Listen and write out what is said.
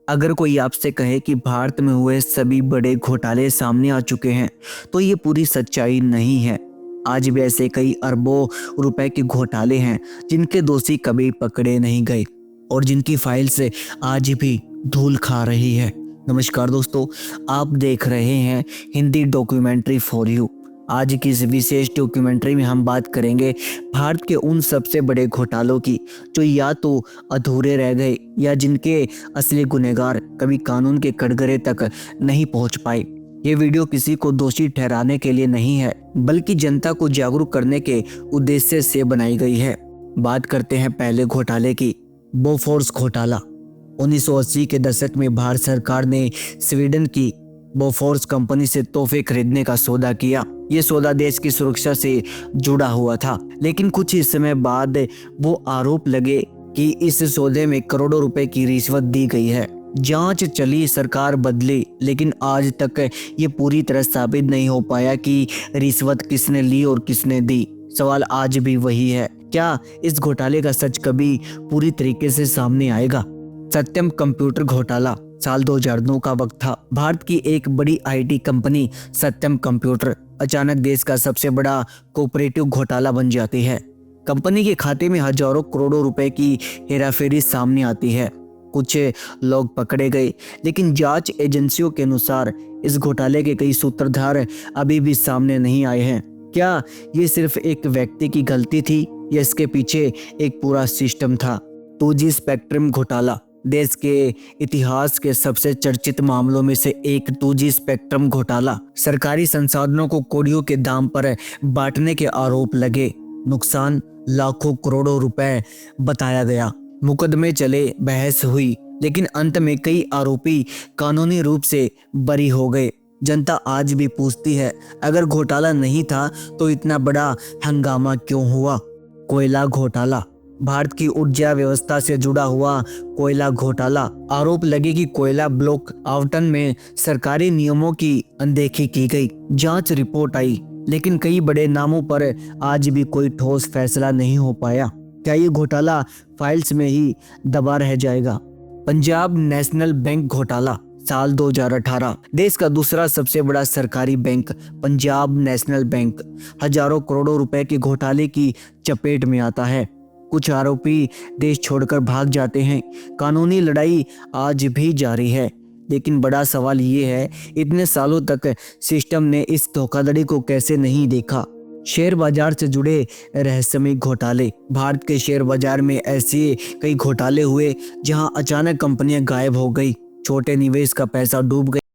अगर कोई आपसे कहे कि भारत में हुए सभी बड़े घोटाले सामने आ चुके हैं, तो ये पूरी सच्चाई नहीं है। आज भी ऐसे कई अरबों रुपए के घोटाले हैं जिनके दोषी कभी पकड़े नहीं गए और जिनकी फाइल से आज भी धूल खा रही है। नमस्कार दोस्तों, आप देख रहे हैं हिंदी डॉक्यूमेंट्री फॉर यू। आज की इस विशेष डॉक्यूमेंट्री में हम बात करेंगे भारत के उन सबसे बड़े घोटालों की जो या तो अधूरे रह गए या जिनके असली गुनहगार कभी कानून के कटघरे तक नहीं पहुंच पाए। ये वीडियो किसी को दोषी ठहराने के लिए नहीं है, बल्कि जनता को जागरूक करने के उद्देश्य से बनाई गई है। बात करते हैं पहले घोटाले की, बोफोर्स घोटाला। 1980 के दशक में भारत सरकार ने स्वीडन की बोफोर्स कंपनी से तोहफे खरीदने का सौदा किया। ये सौदा देश की सुरक्षा से जुड़ा हुआ था, लेकिन कुछ ही समय बाद वो आरोप लगे कि इस सौदे में करोड़ों रुपए की रिश्वत दी गई है। जांच चली, सरकार बदली, लेकिन आज तक ये पूरी तरह साबित नहीं हो पाया कि रिश्वत किसने ली और किसने दी। सवाल आज भी वही है, क्या इस घोटाले का सच कभी पूरी तरीके से सामने आएगा? सत्यम कंप्यूटर घोटाला। साल 2009 का वक्त था। भारत की एक बड़ी आईटी कंपनी सत्यम कंप्यूटर अचानक देश का सबसे बड़ा कोऑपरेटिव घोटाला बन जाती है। कंपनी के खाते में हजारों करोड़ों रुपए की हेराफेरी सामने आती है। कुछ लोग पकड़े गए, लेकिन जांच एजेंसियों के अनुसार इस घोटाले के कई सूत्रधार अभी भी सामने नहीं आए हैं। क्या ये सिर्फ एक व्यक्ति की गलती थी या इसके पीछे एक पूरा सिस्टम था? 2G स्पेक्ट्रम घोटाला। देश के इतिहास के सबसे चर्चित मामलों में से एक 2G स्पेक्ट्रम घोटाला। सरकारी संसाधनों को कौड़ियों के दाम पर बांटने के आरोप लगे। नुकसान लाखों करोड़ों रुपए बताया गया। मुकदमे चले, बहस हुई, लेकिन अंत में कई आरोपी कानूनी रूप से बरी हो गए। जनता आज भी पूछती है, अगर घोटाला नहीं था तो इतना बड़ा हंगामा क्यों हुआ? कोयला घोटाला। भारत की ऊर्जा व्यवस्था से जुड़ा हुआ कोयला घोटाला। आरोप लगे कि कोयला ब्लॉक आवंटन में सरकारी नियमों की अनदेखी की गई। जांच रिपोर्ट आई, लेकिन कई बड़े नामों पर आज भी कोई ठोस फैसला नहीं हो पाया। क्या ये घोटाला फाइल्स में ही दबा रह जाएगा? पंजाब नेशनल बैंक घोटाला। साल 2018। देश का दूसरा सबसे बड़ा सरकारी बैंक पंजाब नेशनल बैंक हजारों करोड़ों रुपए के घोटाले की चपेट में आता है। कुछ आरोपी देश छोड़कर भाग जाते हैं। कानूनी लड़ाई आज भी जारी है, लेकिन बड़ा सवाल ये है, इतने सालों तक सिस्टम ने इस धोखाधड़ी को कैसे नहीं देखा? शेयर बाजार से जुड़े रहस्यमय घोटाले। भारत के शेयर बाजार में ऐसे कई घोटाले हुए जहां अचानक कंपनियां गायब हो गई, छोटे निवेश का पैसा डूब गया।